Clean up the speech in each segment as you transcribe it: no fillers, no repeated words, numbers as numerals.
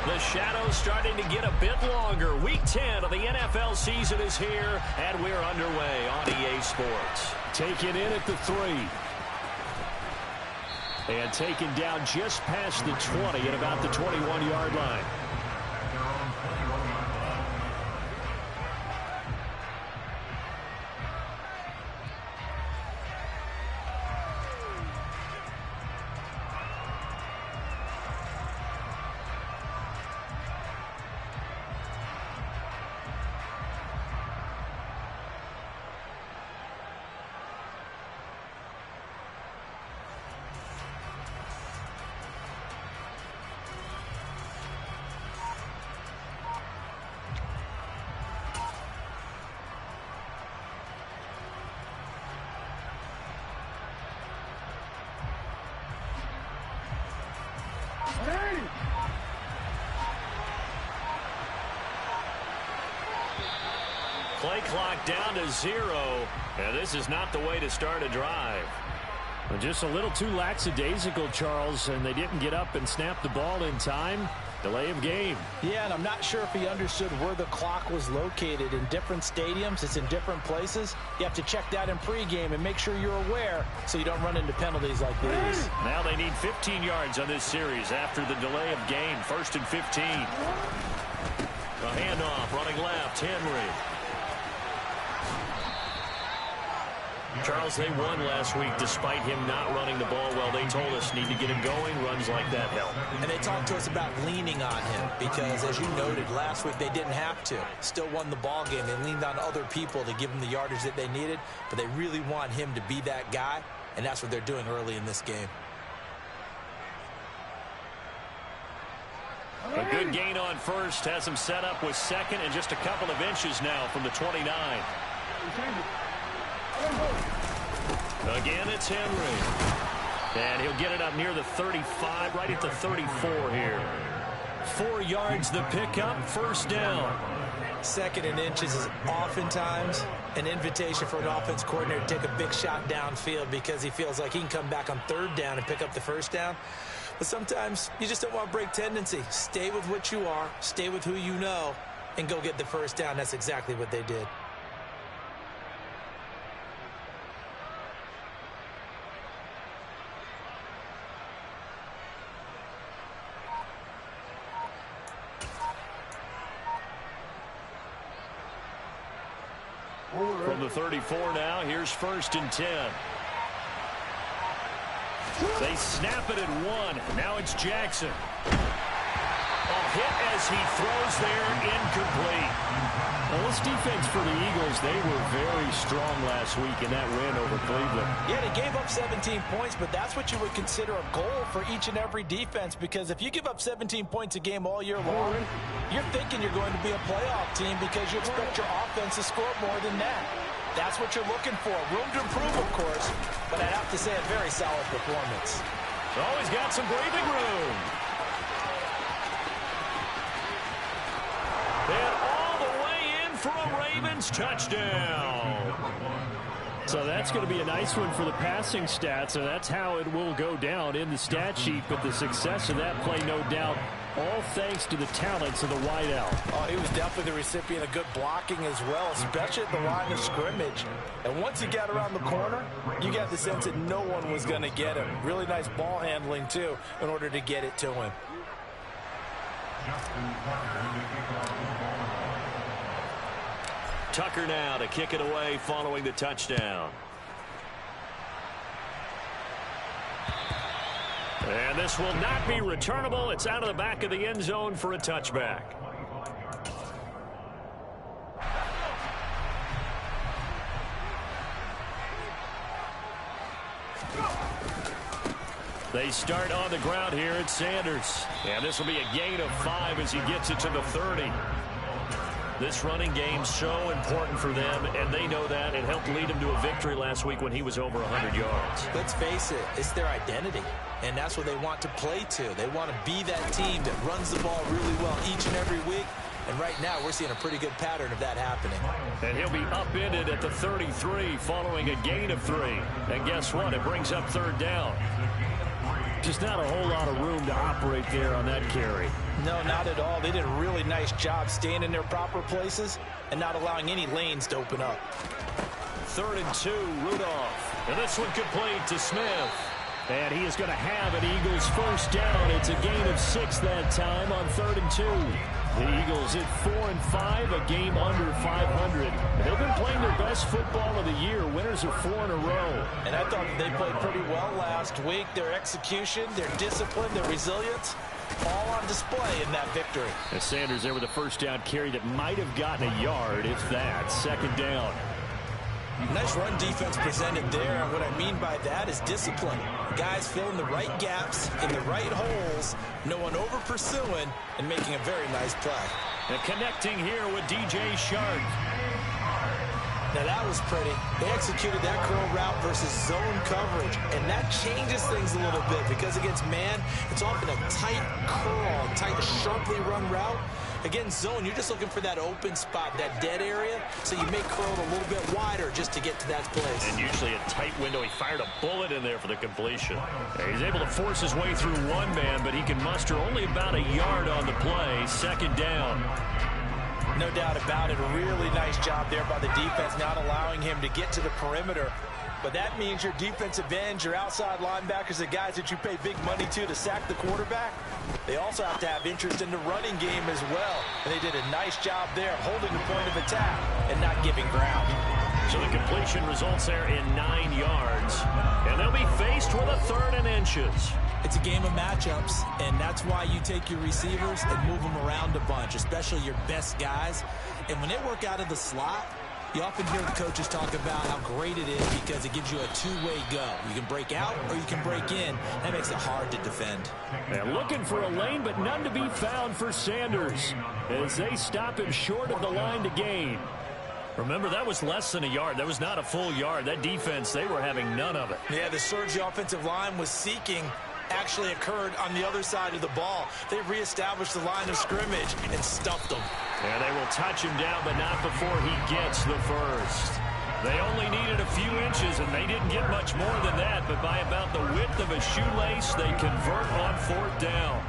The shadows starting to get a bit longer. Week 10 of the NFL season is here, and we're underway on EA Sports. Taken in at the 3. And taken down just past the 20 at about the 21-yard line. Play clock down to 0, and this is not the way to start a drive. Well, just a little too lackadaisical, Charles, and they didn't get up and snap the ball in time. Delay of game. Yeah, and I'm not sure if he understood where the clock was located. In different stadiums, it's in different places. You have to check that in pregame and make sure you're aware so you don't run into penalties like these. Now they need 15 yards on this series after the delay of game. 1st and 15. A handoff, running left, Henry. Charles, they won last week despite him not running the ball well. They told us need to get him going. Runs like that help. And they talked to us about leaning on him because, as you noted, last week they didn't have to. Still won the ball game. They leaned on other people to give them the yardage that they needed, but they really want him to be that guy, and that's what they're doing early in this game. A good gain on first. Has him set up with second and just a couple of inches now from the 29. Again, it's Henry. And he'll get it up near the 35, right at the 34 here. 4 yards the pickup, 1st down. 2nd and inches is oftentimes an invitation for an offense coordinator to take a big shot downfield because he feels like he can come back on 3rd down and pick up the 1st down. But sometimes you just don't want to break tendency. Stay with what you are, stay with who you know, and go get the 1st down. That's exactly what they did. From the 34 now, here's 1st and 10. They snap it at 1. Now it's Jackson. A hit as he throws there, incomplete. Well, this defense for the Eagles, they were very strong last week in that win over Cleveland. Yeah, they gave up 17 points, but that's what you would consider a goal for each and every defense, because if you give up 17 points a game all year long, you're thinking you're going to be a playoff team because you expect your offense to score more than that. That's what you're looking for. Room to improve, of course, but I'd have to say a very solid performance. Always got some breathing room. And all the way in for a Ravens touchdown. So that's going to be a nice one for the passing stats, and that's how it will go down in the stat sheet. But the success of that play, no doubt, all thanks to the talents of the wideout. Oh, he was definitely the recipient of good blocking as well, especially at the line of scrimmage. And once he got around the corner, you got the sense that no one was going to get him. Really nice ball handling, too, in order to get it to him. Tucker now to kick it away following the touchdown. And this will not be returnable. It's out of the back of the end zone for a touchback. They start on the ground here at Sanders. And this will be a gain of 5 as he gets it to the 30. This running game so important for them, and they know that. It helped lead them to a victory last week when he was over 100 yards. Let's face it, it's their identity, and that's what they want to play to. They want to be that team that runs the ball really well each and every week, and right now we're seeing a pretty good pattern of that happening. And he'll be upended at the 33 following a gain of 3. And guess what? It brings up 3rd down. Just not a whole lot of room to operate there on that carry. No, not at all. They did a really nice job staying in their proper places and not allowing any lanes to open up. 3rd and 2, Rudolph. And this one complete to Smith. And he is going to have an Eagles first down. It's a gain of 6 that time on 3rd and 2. The Eagles at 4-5, a game under 500. They've been playing their best football of the year. Winners are 4 in a row. And I thought they played pretty well last week. Their execution, their discipline, their resilience, all on display in that victory. And Sanders there with a first down carry that might have gotten a yard, if that. 2nd down. Nice run defense presented there, and what I mean by that is discipline. Guys filling the right gaps in the right holes, no one over pursuing, and making a very nice play. And connecting here with DJ Chark. Now that was pretty. They executed that curl route versus zone coverage, and that changes things a little bit because against man, it's often a tight curl, tight, sharply run route. Against zone, you're just looking for that open spot, that dead area, so you may curl it a little bit wider just to get to that place. And usually a tight window. He fired a bullet in there for the completion. He's able to force his way through one man, but he can muster only about a yard on the play. 2nd down. No doubt about it. A really nice job there by the defense, not allowing him to get to the perimeter. But that means your defensive ends, your outside linebackers, the guys that you pay big money to sack the quarterback, they also have to have interest in the running game as well. And they did a nice job there holding the point of attack and not giving ground. So the completion results there in 9 yards. And they'll be faced with a 3rd and inches. It's a game of matchups, and that's why you take your receivers and move them around a bunch, especially your best guys. And when they work out of the slot, you often hear the coaches talk about how great it is because it gives you a two-way go. You can break out or you can break in. That makes it hard to defend. And looking for a lane, but none to be found for Sanders as they stop him short of the line to gain. Remember, that was less than a yard. That was not a full yard. That defense, they were having none of it. Yeah, the surge the offensive line was seeking actually occurred on the other side of the ball. They reestablished the line of scrimmage and stuffed them. And they will touch him down, but not before he gets the first. They only needed a few inches, and they didn't get much more than that, but by about the width of a shoelace, they convert on 4th down.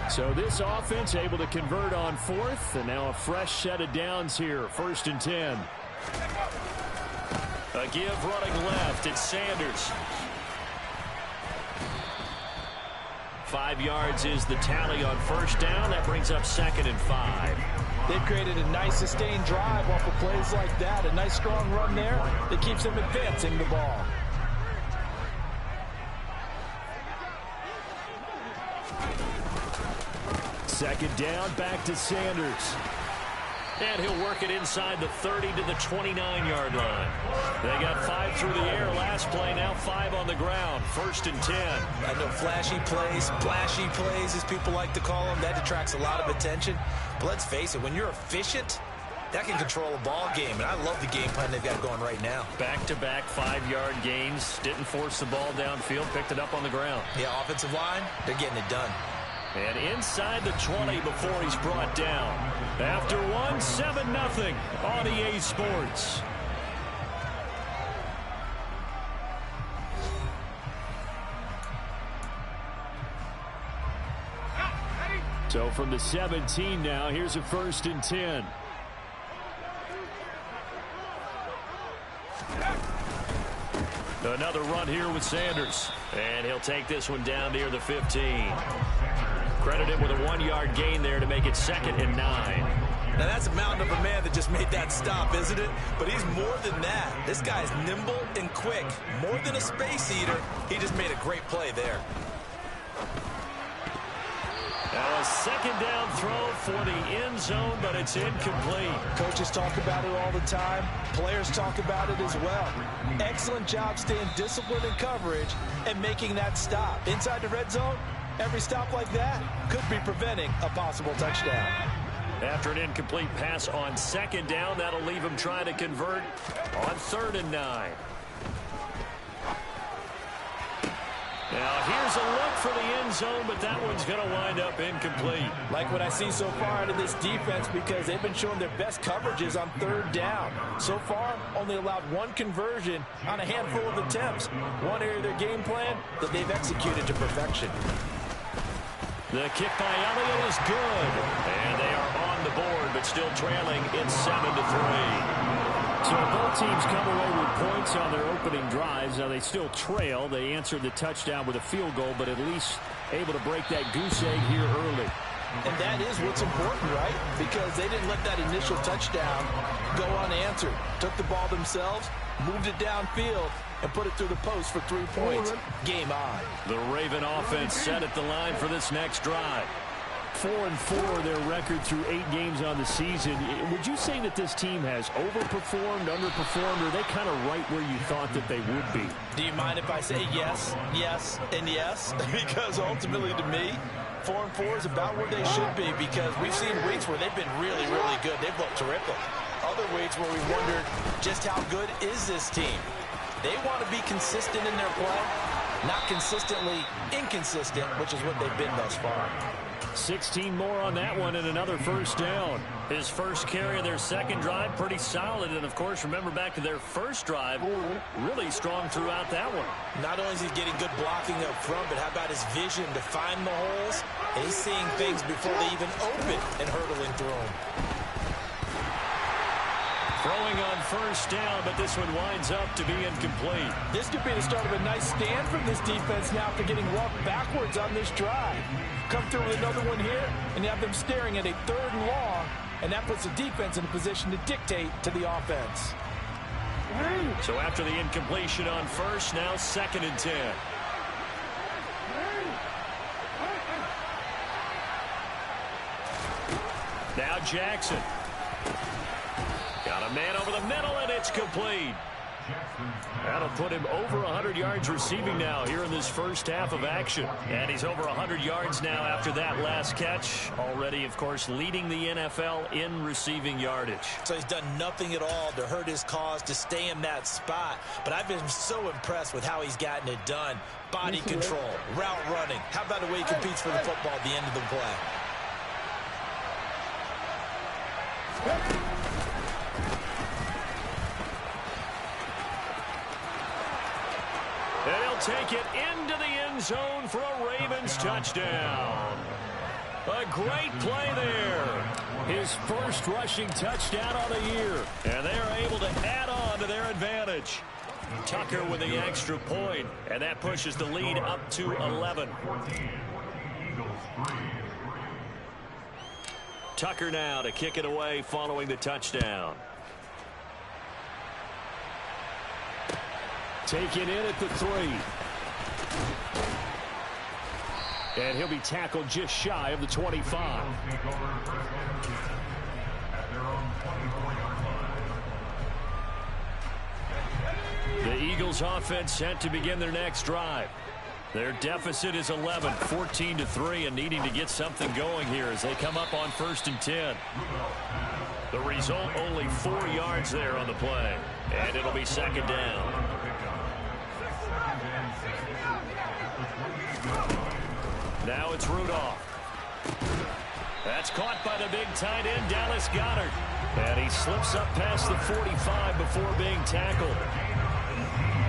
So this offense able to convert on 4th, and now a fresh set of downs here. 1st and 10. A give running left. It's Sanders. 5 yards is the tally on 1st down. That brings up 2nd and 5. They've created a nice sustained drive off of plays like that. A nice strong run there that keeps them advancing the ball. Second down, back to Sanders. And he'll work it inside the 30 to the 29-yard line. They got 5 through the air last play, now 5 on the ground. 1st and 10. I know flashy plays, splashy plays, as people like to call them, that attracts a lot of attention. But let's face it, when you're efficient, that can control a ball game. And I love the game plan they've got going right now. Back-to-back 5-yard gains. Didn't force the ball downfield, picked it up on the ground. Yeah, offensive line, they're getting it done. And inside the 20 before he's brought down. After one, 7-0 on EA Sports. So from the 17 now, here's a 1st and 10. Another run here with Sanders. And he'll take this one down near the 15. Credit him with a 1-yard gain there to make it 2nd and 9. Now that's a mountain of a man that just made that stop, isn't it? But he's more than that. This guy's nimble and quick. More than a space eater, he just made a great play there. Now a 2nd down throw for the end zone, but it's incomplete. Coaches talk about it all the time. Players talk about it as well. Excellent job staying disciplined in coverage and making that stop. Inside the red zone, every stop like that could be preventing a possible touchdown. After an incomplete pass on 2nd down, that'll leave him trying to convert on 3rd and 9. Now here's a look for the end zone, but that one's going to wind up incomplete. Like what I see so far out of this defense, because they've been showing their best coverages on third down. So far, only allowed one conversion on a handful of attempts. One area of their game plan that they've executed to perfection. The kick by Elliott is good. And they are on the board, but still trailing. It's 7-3. So both teams come away with points on their opening drives. Now they still trail. They answered the touchdown with a field goal, but at least able to break that goose egg here early. And that is what's important, right? Because they didn't let that initial touchdown go unanswered. Took the ball themselves, moved it downfield, and put it through the post for 3 points. Game on. The Raven offense set at the line for this next drive. 4-4 their record through 8 games on the season. Would you say that this team has overperformed, underperformed, or are they kind of right where you thought that they would be? Do you mind if I say yes, yes, and yes? Because ultimately to me, 4-4 is about where they should be, because we've seen weeks where they've been really, really good. They've looked terrific. Other weeks where we wondered just how good is this team. They want to be consistent in their play, not consistently inconsistent, which is what they've been thus far. 16 more on that one and another first down. His first carry of their second drive, pretty solid. And, of course, remember back to their first drive, really strong throughout that one. Not only is he getting good blocking up front, but how about his vision to find the holes? And he's seeing things before they even open and hurdling through them. Throwing on first down, but this one winds up to be incomplete. This could be the start of a nice stand from this defense now after getting walked backwards on this drive. Come through with another one here, and you have them staring at a 3rd and long, and that puts the defense in a position to dictate to the offense. So after the incompletion on first, now 2nd and 10. Now Jackson. Got a man over the middle, and it's complete. That'll put him over 100 yards receiving now here in this first half of action. And he's over 100 yards now after that last catch. Already, of course, leading the NFL in receiving yardage. So he's done nothing at all to hurt his cause, to stay in that spot. But I've been so impressed with how he's gotten it done. Body control, route running. How about the way he competes for the football at the end of the play? And he'll take it into the end zone for a Ravens touchdown. A great play there. His first rushing touchdown of the year. And they're able to add on to their advantage. Tucker with the extra point, and that pushes the lead up to 11. Tucker now to kick it away following the touchdown. Taken in at the 3. And he'll be tackled just shy of the 25. The Eagles offense set to begin their next drive. Their deficit is 11, 14-3, and needing to get something going here as they come up on 1st and 10. The result, only 4 yards there on the play, and it'll be 2nd down. Now it's Rudolph. That's caught by the big tight end, Dallas Goedert. And he slips up past the 45 before being tackled.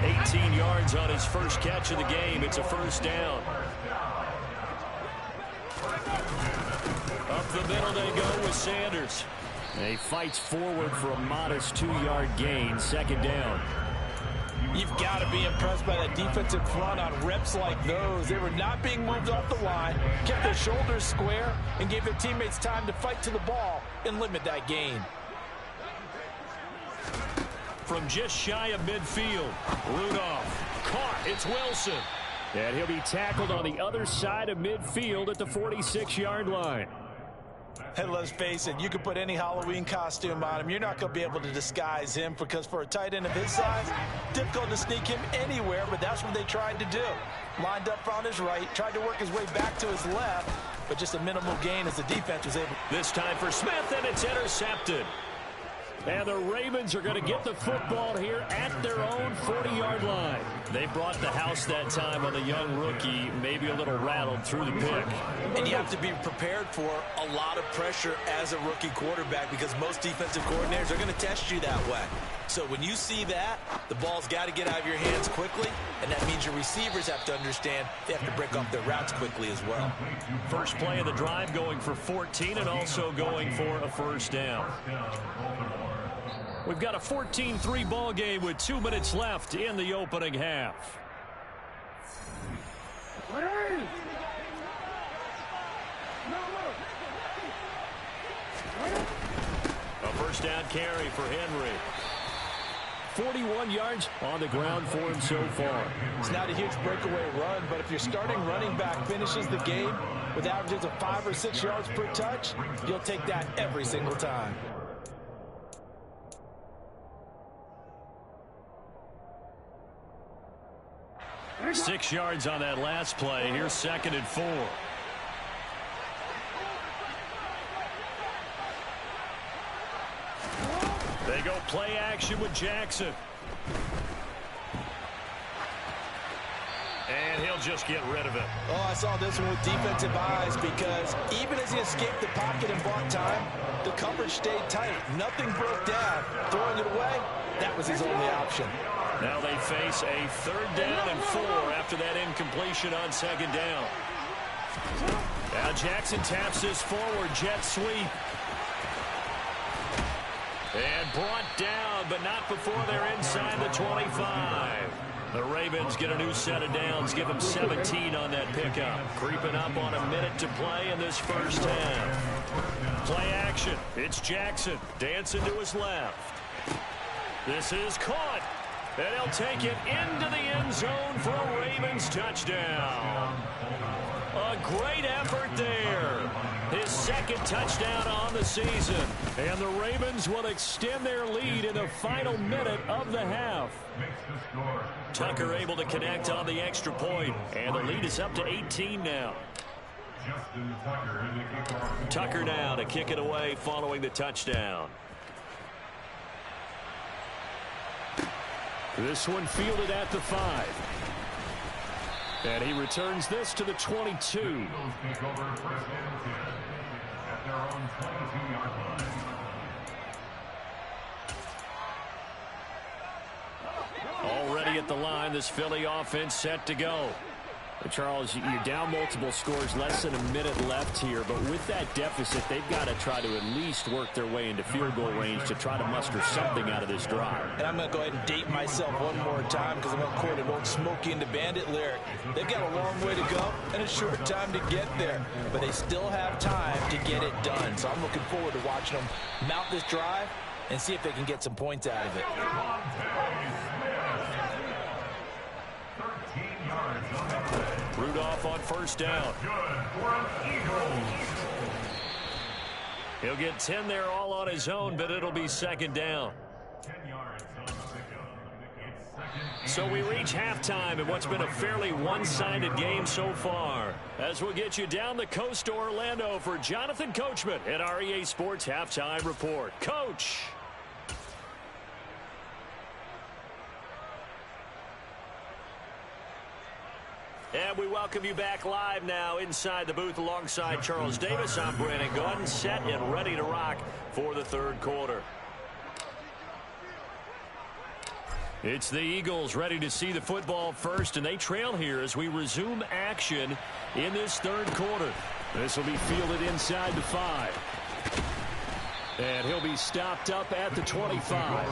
18 yards on his first catch of the game. It's a first down. Up the middle they go with Sanders. He fights forward for a modest 2-yard gain. 2nd down. You've got to be impressed by that defensive front on reps like those. They were not being moved off the line, kept their shoulders square, and gave their teammates time to fight to the ball and limit that gain. From just shy of midfield, Rudolph caught. It's Wilson. And he'll be tackled on the other side of midfield at the 46-yard line. And let's face it, you can put any Halloween costume on him. You're not going to be able to disguise him, because for a tight end of his size, difficult to sneak him anywhere, but that's what they tried to do. Lined up on his right, tried to work his way back to his left, but just a minimal gain as the defense was able. This time for Smith, and it's intercepted. And the Ravens are going to get the football here at their own 40-yard line. They brought the house that time on the young rookie, maybe a little rattled through the pick. And you have to be prepared for a lot of pressure as a rookie quarterback because most defensive coordinators are going to test you that way. So when you see that, the ball's got to get out of your hands quickly, and that means your receivers have to understand they have to break off their routes quickly as well. First play of the drive going for 14 and also going for a first down. We've got a 14-3 ball game with 2 minutes left in the opening half. A first down carry for Henry. 41 yards on the ground for him so far. It's not a huge breakaway run, but if your starting running back finishes the game with averages of 5 or 6 yards per touch, you'll take that every single time. Six yards on that last play. Here's 2nd and 4. They go play action with Jackson. And he'll just get rid of it. Oh, I saw this one with defensive eyes because even as he escaped the pocket and bought time, the coverage stayed tight. Nothing broke down. Throwing it away, that was his only option. Now they face a 3rd down and 4 after that incompletion on 2nd down. Now Jackson taps this forward jet sweep. And brought down, but not before they're inside the 25. The Ravens get a new set of downs, give them 17 on that pickup. Creeping up on a minute to play in this first half. Play action. It's Jackson dancing to his left. This is caught. And he'll take it into the end zone for a Ravens touchdown. A great effort there. His 2nd touchdown on the season. And the Ravens will extend their lead in the final minute of the half. Tucker able to connect on the extra point. And the lead is up to 18 now. Tucker now to kick it away following the touchdown. This one fielded at the 5. And he returns this to the 22. Already at the line, this Philly offense set to go. Charles, you're down multiple scores, less than a minute left here, but with that deficit, they've got to try to at least work their way into field goal range to try to muster something out of this drive. And I'm going to go ahead and date myself one more time because I'm going to quote an old Smokey and the Bandit lyric. They've got a long way to go and a short time to get there, but they still have time to get it done. So I'm looking forward to watching them mount this drive and see if they can get some points out of it. Rudolph on first down. He'll get 10 there all on his own, but it'll be 2nd down. So we reach halftime in what's been a fairly one-sided game so far. As we'll get you down the coast to Orlando for Jonathan Coachman at our EA Sports Halftime Report. Coach. And we welcome you back live now inside the booth alongside Charles Davis. I'm Brandon Gaudin, set and ready to rock for the 3rd quarter. It's the Eagles ready to see the football first, and they trail here as we resume action in this 3rd quarter. This will be fielded inside the 5. And he'll be stopped up at the 25.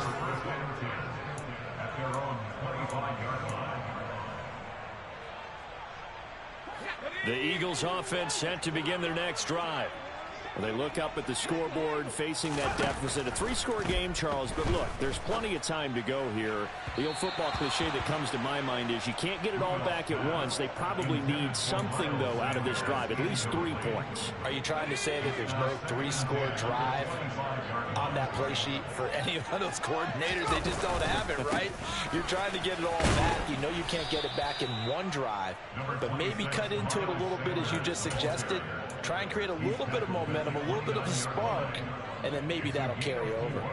The Eagles offense set to begin their next drive. Well, they look up at the scoreboard facing that deficit. A 3-score game, Charles, but look, there's plenty of time to go here. The old football cliche that comes to my mind is you can't get it all back at once. They probably need something, though, out of this drive, at least 3 points. Are you trying to say that there's no 3-score drive on that play sheet for any of those coordinators? They just don't have it, right? You're trying to get it all back. You know you can't get it back in one drive, but maybe cut into it a little bit as you just suggested. Try and create a little bit of momentum, a little bit of a spark, and then maybe that'll carry over.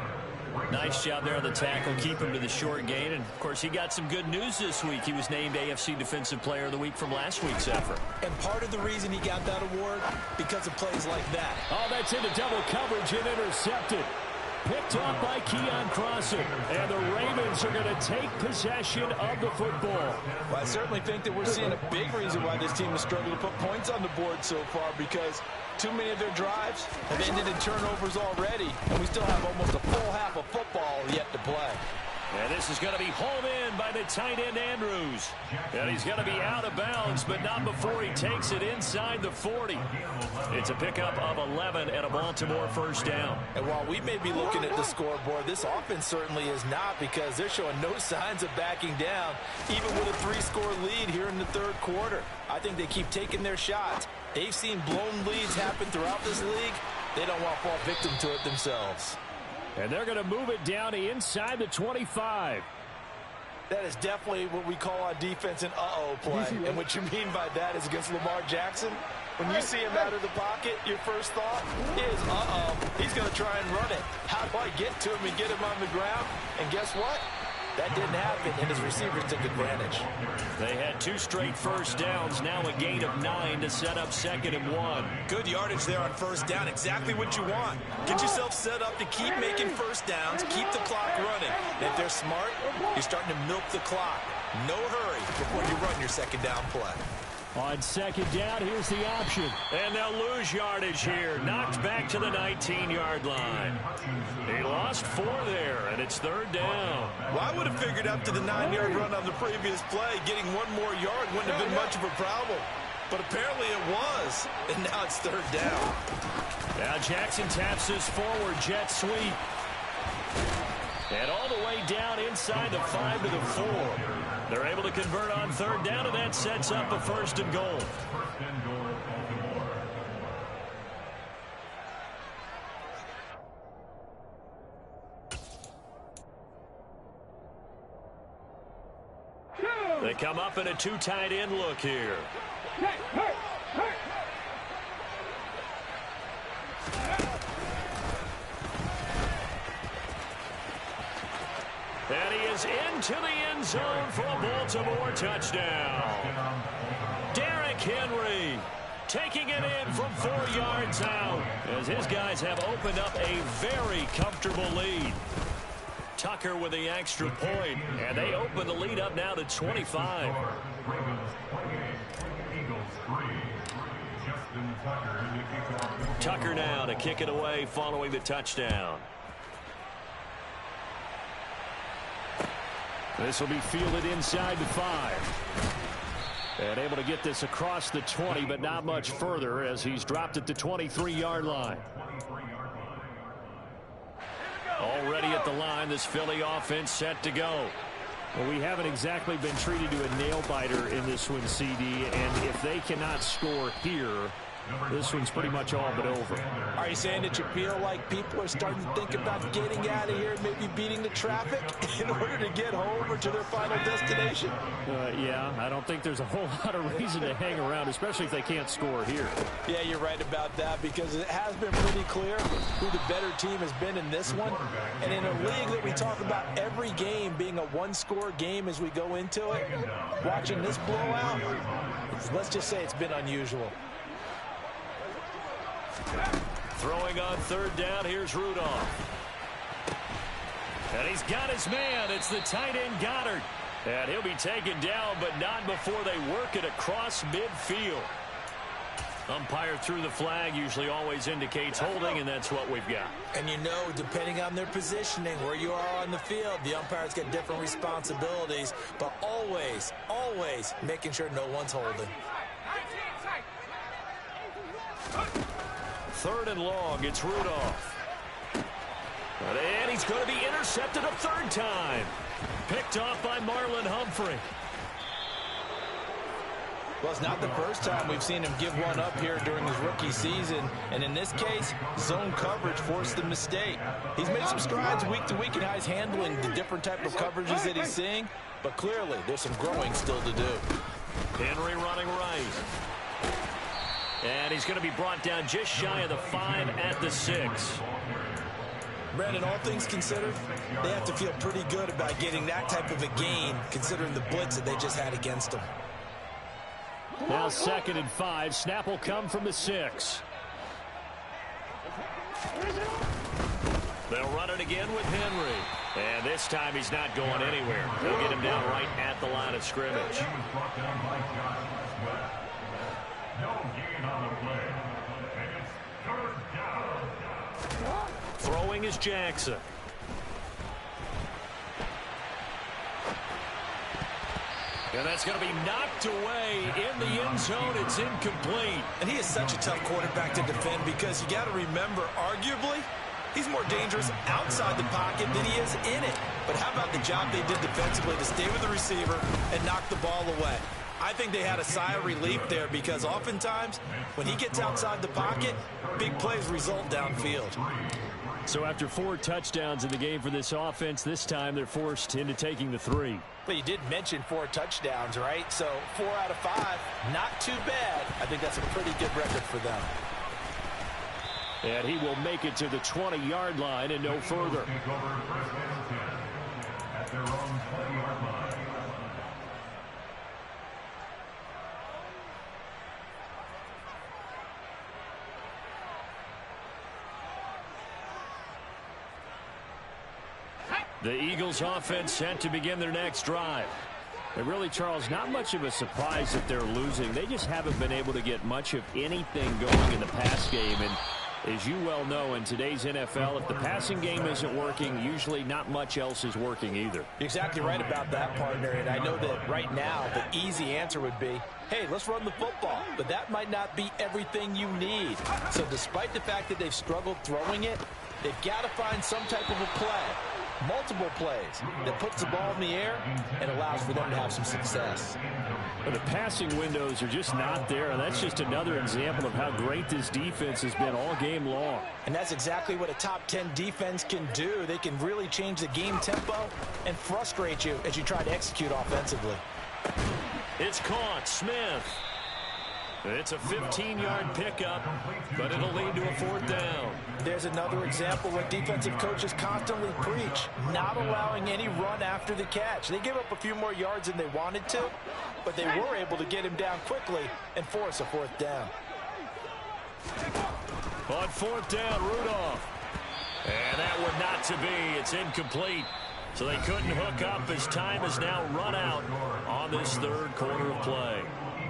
Nice job there on the tackle. Keep him to the short gain. And, of course, he got some good news this week. He was named AFC Defensive Player of the Week from last week's effort. And part of the reason he got that award, because of plays like that. Oh, that's into double coverage and intercepted. Picked off by Keon Crossen. And the Ravens are going to take possession of the football. Well, I certainly think that we're seeing a big reason why this team has struggled to put points on the board so far, because too many of their drives have ended in turnovers already, and we still have almost a full half of football yet to play. And this is going to be hauled in by the tight end Andrews. And he's going to be out of bounds, but not before he takes it inside the 40. It's a pickup of 11 and a Baltimore first down. And while we may be looking at the scoreboard, this offense certainly is not, because they're showing no signs of backing down, even with a 3-score lead here in the third quarter. I think they keep taking their shots. They've seen blown leads happen throughout this league. They don't want to fall victim to it themselves. And they're going to move it down to inside the 25. That is definitely what we call on defense an uh-oh play. And what you mean by that is against Lamar Jackson, when you see him out of the pocket, your first thought is, uh-oh, he's going to try and run it. How do I get to him and get him on the ground? And guess what? That didn't happen, and his receivers took advantage. They had 2 straight first downs, now a gain of 9 to set up 2nd and 1. Good yardage there on first down, exactly what you want. Get yourself set up to keep making first downs, keep the clock running. And if they're smart, you're starting to milk the clock. No hurry before you run your second down play. On second down, here's the option. And they'll lose yardage here. Knocked back to the 19-yard line. He lost 4 there, and it's 3rd down. Well, I would have figured up to the 9-yard run on the previous play, getting 1 more yard wouldn't have been much of a problem. But apparently it was, and now it's 3rd down. Now Jackson taps his forward jet sweep. And all the way down inside the 5 to the 4. They're able to convert on 3rd down, and that sets up a 1st and goal. They come up in a 2 tight end look here. And he is into the end zone for a Baltimore touchdown. Derrick Henry taking it in from 4 yards out, as his guys have opened up a very comfortable lead. Tucker with the extra point, and they open the lead up now to 25. Tucker now to kick it away following the touchdown. This will be fielded inside the 5. And able to get this across the 20, but not much further, as he's dropped at the 23-yard line. Already at the line, this Philly offense set to go. Well, we haven't exactly been treated to a nail-biter in this one, CD, and if they cannot score here, this one's pretty much all but over. Are you saying that you feel like people are starting to think about getting out of here and maybe beating the traffic in order to get home or to their final destination? Yeah, I don't think there's a whole lot of reason to hang around, especially if they can't score here. Yeah, you're right about that, because it has been pretty clear who the better team has been in this one. And in a league that we talk about every game being a 1-score game as we go into it, watching this blowout, let's just say it's been unusual. Throwing on 3rd down, here's Rudolph. And he's got his man. It's the tight end Goddard. And he'll be taken down, but not before they work it across midfield. Umpire threw the flag, usually always indicates holding, and that's what we've got. And you know, depending on their positioning, where you are on the field, the umpires get different responsibilities, but always, always making sure no one's holding. 3rd and long, it's Rudolph. And he's going to be intercepted a 3rd time. Picked off by Marlon Humphrey. Well, it's not the first time we've seen him give one up here during his rookie season. And in this case, zone coverage forced the mistake. He's made some strides week to week in how he's handling the different type of coverages that he's seeing. But clearly, there's some growing still to do. Henry running right. And he's going to be brought down just shy of the 5 at the 6. Brandon, all things considered, they have to feel pretty good about getting that type of a gain, considering the blitz that they just had against them. Now 2nd and 5. Snap will come from the 6. They'll run it again with Henry. And this time he's not going anywhere. They'll get him down right at the line of scrimmage. Throwing is Jackson. And that's going to be knocked away in the end zone. It's incomplete. And he is such a tough quarterback to defend because you got to remember, arguably, he's more dangerous outside the pocket than he is in it. But how about the job they did defensively to stay with the receiver and knock the ball away? I think they had a sigh of relief there because oftentimes when he gets outside the pocket, big plays result downfield. So after 4 touchdowns in the game for this offense, this time they're forced into taking the 3. But you did mention 4 touchdowns, right? So 4 out of 5, not too bad. I think that's a pretty good record for them. And he will make it to the 20-yard line and no further. The Eagles offense set to begin their next drive. And really, Charles, not much of a surprise that they're losing. They just haven't been able to get much of anything going in the pass game. And as you well know, in today's NFL, if the passing game isn't working, usually not much else is working either. You're exactly right about that, partner. And I know that right now the easy answer would be, hey, let's run the football. But that might not be everything you need. So despite the fact that they've struggled throwing it, they've got to find some type of a play. Multiple plays that puts the ball in the air and allows for them to have some success. But the passing windows are just not there, and that's just another example of how great this defense has been all game long. And that's exactly what a top 10 defense can do. They can really change the game tempo and frustrate you as you try to execute offensively. It's caught. Smith. It's a 15-yard pickup, but it'll lead to a 4th down. There's another example what defensive coaches constantly preach, not allowing any run after the catch. They gave up a few more yards than they wanted to, but they were able to get him down quickly and force a 4th down. On 4th down, Rudolph. And that one not to be. It's incomplete. So they couldn't hook up as time has now run out on this 3rd quarter of play.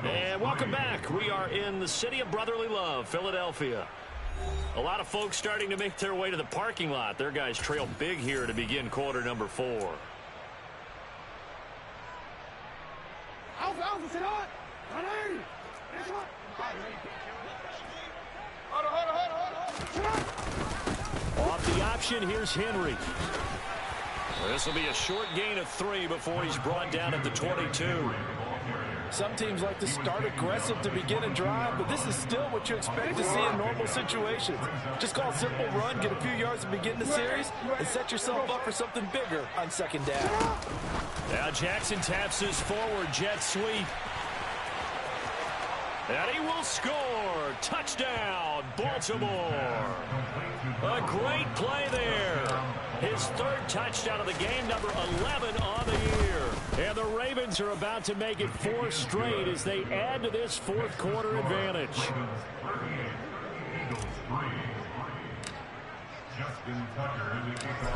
And welcome back. We are in the city of brotherly love, Philadelphia. A lot of folks starting to make their way to the parking lot. Their guys trail big here to begin quarter number 4. Off the option, here's Henry. This will be a short gain of 3 before he's brought down at the 22. Some teams like to start aggressive to begin a drive, but this is still what you expect to see in normal situations. Just call a simple run, get a few yards to begin the series, and set yourself up for something bigger on 2nd down. Now Jackson taps his forward jet sweep. And he will score. Touchdown, Baltimore. A great play there. His 3rd touchdown of the game, number 11 on the year. And the Ravens are about to make it 4 straight as they add to this 4th quarter advantage.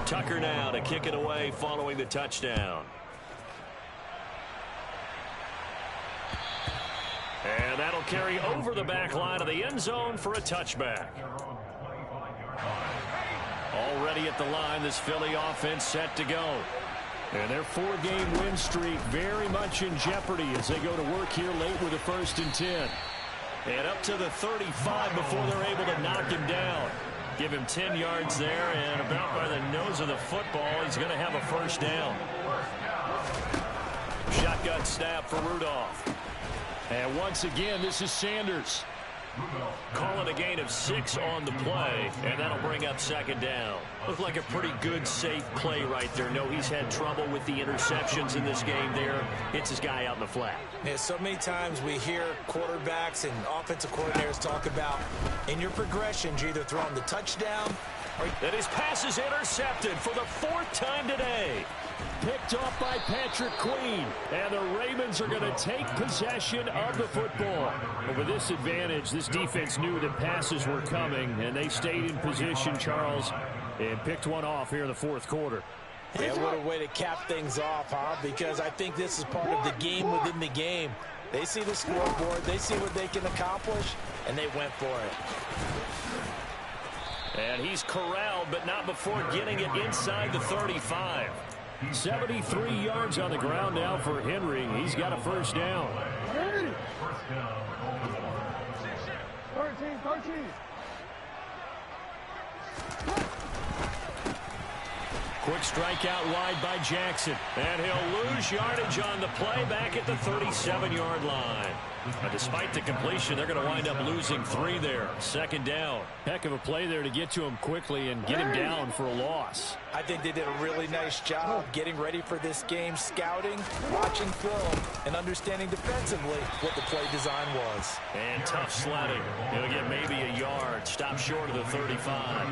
Tucker now to kick it away following the touchdown. And that'll carry over the back line of the end zone for a touchback. Already at the line, this Philly offense set to go. And their 4-game win streak very much in jeopardy as they go to work here late with a 1st and 10. And up to the 35 before they're able to knock him down. Give him 10 yards there, and about by the nose of the football, he's going to have a 1st down. Shotgun snap for Rudolph. And once again, this is Sanders. Calling a gain of 6 on the play, and that'll bring up 2nd down. Looked like a pretty good, safe play right there. No, he's had trouble with the interceptions in this game there. Hits his guy out in the flat. Yeah, so many times we hear quarterbacks and offensive coordinators talk about in your progressions, you're either throwing the touchdown And his pass is intercepted for the 4th time today. Picked off by Patrick Queen. And the Ravens are going to take possession of the football. But with this advantage, this defense knew that passes were coming, and they stayed in position, Charles, and picked one off here in the 4th quarter. Yeah, what a way to cap things off, huh? Because I think this is part of the game within the game. They see the scoreboard, they see what they can accomplish, and they went for it. And he's corralled, but not before getting it inside the 35. 73 yards on the ground now for Henry. He's got a first down. 13. Quick strike out wide by Jackson. And he'll lose yardage on the play back at the 37-yard line. But despite the completion, they're going to wind up losing 3 there. 2nd down. Heck of a play there to get to him quickly and get him down for a loss. I think they did a really nice job getting ready for this game, scouting, watching film, and understanding defensively what the play design was. And tough sledding. He'll get maybe a yard. Stop short of the 35.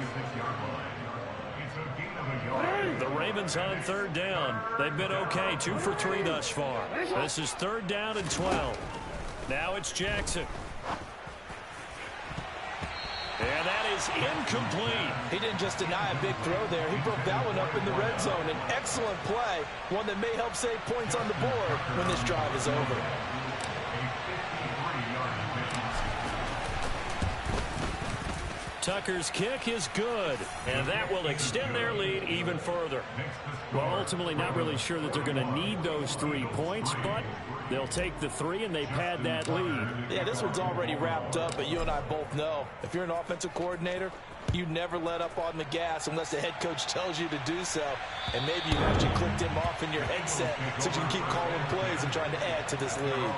The Ravens on 3rd down. They've been okay. 2 for 3 thus far. This is 3rd down and 12. Now it's Jackson. And that is incomplete. He didn't just deny a big throw there. He broke that one up in the red zone. An excellent play. One that may help save points on the board when this drive is over. Tucker's kick is good, and that will extend their lead even further. Well, ultimately not really sure that they're going to need those 3 points, but they'll take the 3 and they pad that lead. Yeah, this one's already wrapped up, but you and I both know if you're an offensive coordinator, you never let up on the gas unless the head coach tells you to do so. And maybe you actually clicked him off in your headset so you can keep calling plays and trying to add to this lead.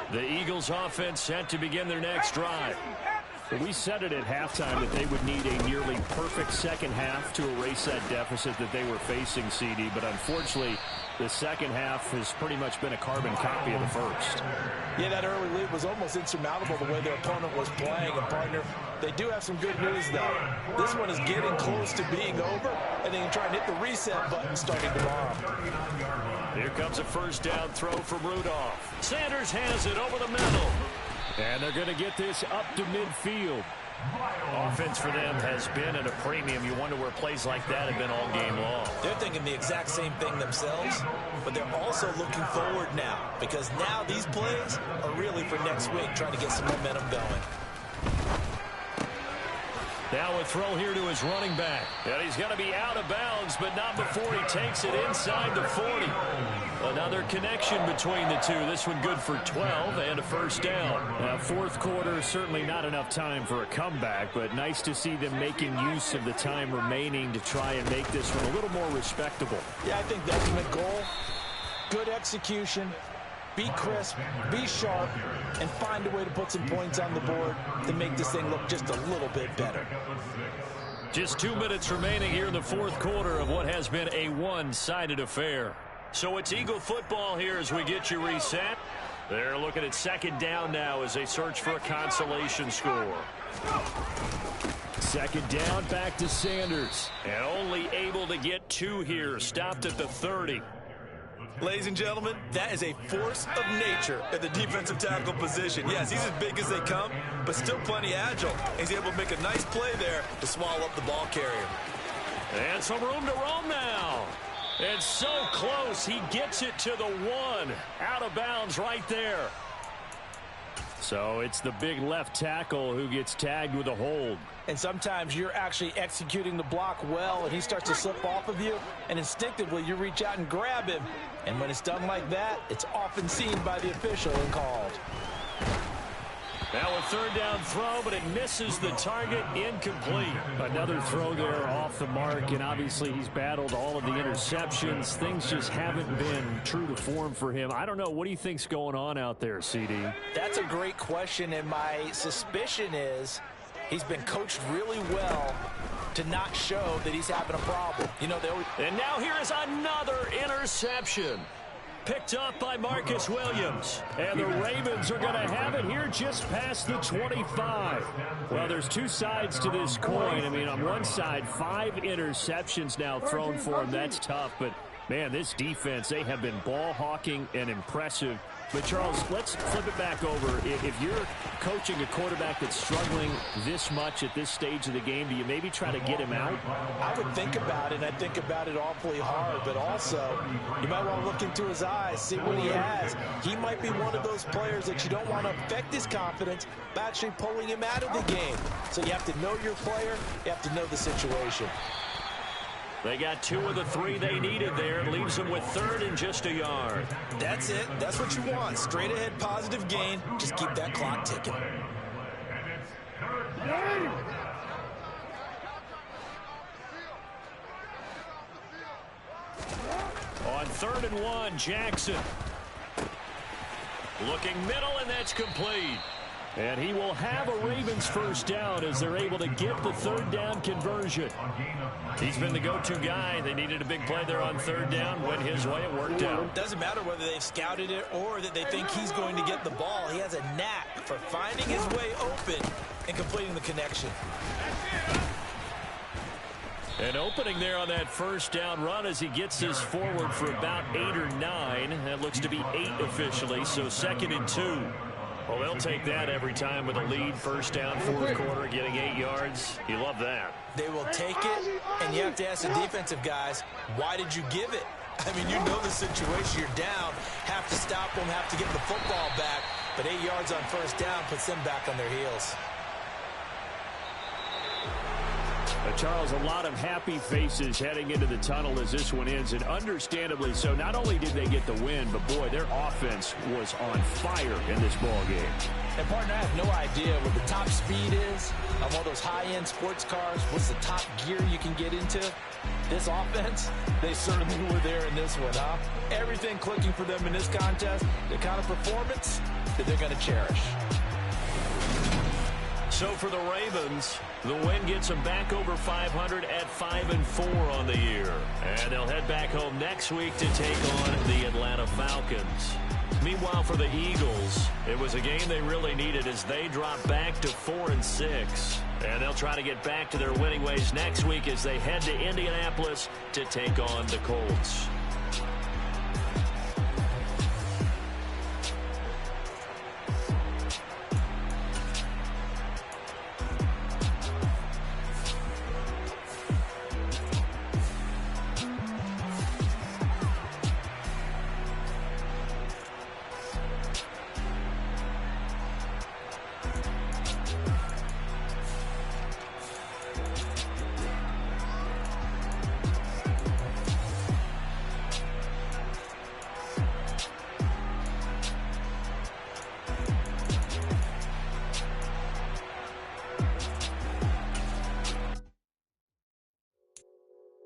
The Eagles offense set to begin their next drive. We said it at halftime that they would need a nearly perfect second half to erase that deficit that they were facing, CD. But unfortunately, the second half has pretty much been a carbon copy of the first. Yeah, that early lead was almost insurmountable the way their opponent was playing. And, partner, they do have some good news, though. This one is getting close to being over, and they can try and hit the reset button starting tomorrow. Here comes a first down throw from Rudolph. Sanders has it over the middle. And they're going to get this up to midfield. Offense for them has been at a premium. You wonder where plays like that have been all game long. They're thinking the exact same thing themselves, but they're also looking forward now because now these plays are really for next week, trying to get some momentum going. Now a throw here to his running back. And he's going to be out of bounds, but not before he takes it inside the 40. Another connection between the two. This one good for 12 and a first down. Now, 4th quarter, certainly not enough time for a comeback, but nice to see them making use of the time remaining to try and make this one a little more respectable. Yeah, I think the ultimate goal, good execution, be crisp, be sharp, and find a way to put some points on the board to make this thing look just a little bit better. Just 2 minutes remaining here in the 4th quarter of what has been a one-sided affair. So it's Eagle football here as we get you reset. They're looking at 2nd down now as they search for a consolation score. 2nd down, back to Sanders. And only able to get 2 here, stopped at the 30. Ladies and gentlemen, that is a force of nature at the defensive tackle position. Yes, he's as big as they come, but still plenty agile. He's able to make a nice play there to swallow up the ball carrier. And some room to roam now. It's so close, he gets it to the 1. Out of bounds right there. So it's the big left tackle who gets tagged with a hold. And sometimes you're actually executing the block well, and he starts to slip off of you, and instinctively you reach out and grab him. And when it's done like that, it's often seen by the official and called. Now a 3rd down throw, but it misses the target, incomplete. Another throw there off the mark, and obviously he's battled all of the interceptions. Things just haven't been true to form for him. I don't know. What do you think's going on out there, CD? That's a great question, and my suspicion is he's been coached really well to not show that he's having a problem. You know, they always... And now here is another interception. picked up by Marcus Williams. And the Ravens are going to have it here just past the 25. Well, there's two sides to this coin. I mean, on one side, 5 interceptions now thrown for him. That's tough. But, man, this defense, they have been ball hawking and impressive. But, Charles, let's flip it back over. If you're coaching a quarterback that's struggling this much at this stage of the game, do you maybe try to get him out? I would think about it, and I think about it awfully hard. But also, you might want to look into his eyes, see what he has. He might be one of those players that you don't want to affect his confidence by actually pulling him out of the game. So you have to know your player. You have to know the situation. They got 2 of the 3 they needed there. It leaves them with 3rd and just a yard. That's it. That's what you want. Straight ahead positive gain. Just keep that clock ticking. On 3rd and 1, Jackson. Looking middle, and that's complete. And he will have a Ravens first down as they're able to get the 3rd down conversion. He's been the go-to guy. They needed a big play there on 3rd down. Went his way. It worked out. Doesn't matter whether they've scouted it or that they think he's going to get the ball. He has a knack for finding his way open and completing the connection. An opening there on that first down run as he gets this forward for about 8 or 9. That looks to be 8 officially, so 2nd and 2. Well, they'll take that every time with a lead. First down, 4th quarter, getting 8 yards. You love that. They will take it, and you have to ask the defensive guys, why did you give it? I mean, you know the situation. You're down, have to stop them, have to get the football back. But 8 yards on first down puts them back on their heels. Charles, a lot of happy faces heading into the tunnel as this one ends, and understandably so. Not only did they get the win, but, boy, their offense was on fire in this ball game. And, partner, I have no idea what the top speed is on one of those high-end sports cars. What's the top gear you can get into? This offense, they certainly were there in this one, huh? Everything clicking for them in this contest, the kind of performance that they're going to cherish. So for the Ravens, the win gets them back over 500 at 5-4 on the year. And they'll head back home next week to take on the Atlanta Falcons. Meanwhile, for the Eagles, it was a game they really needed as they drop back to 4-6. And they'll try to get back to their winning ways next week as they head to Indianapolis to take on the Colts.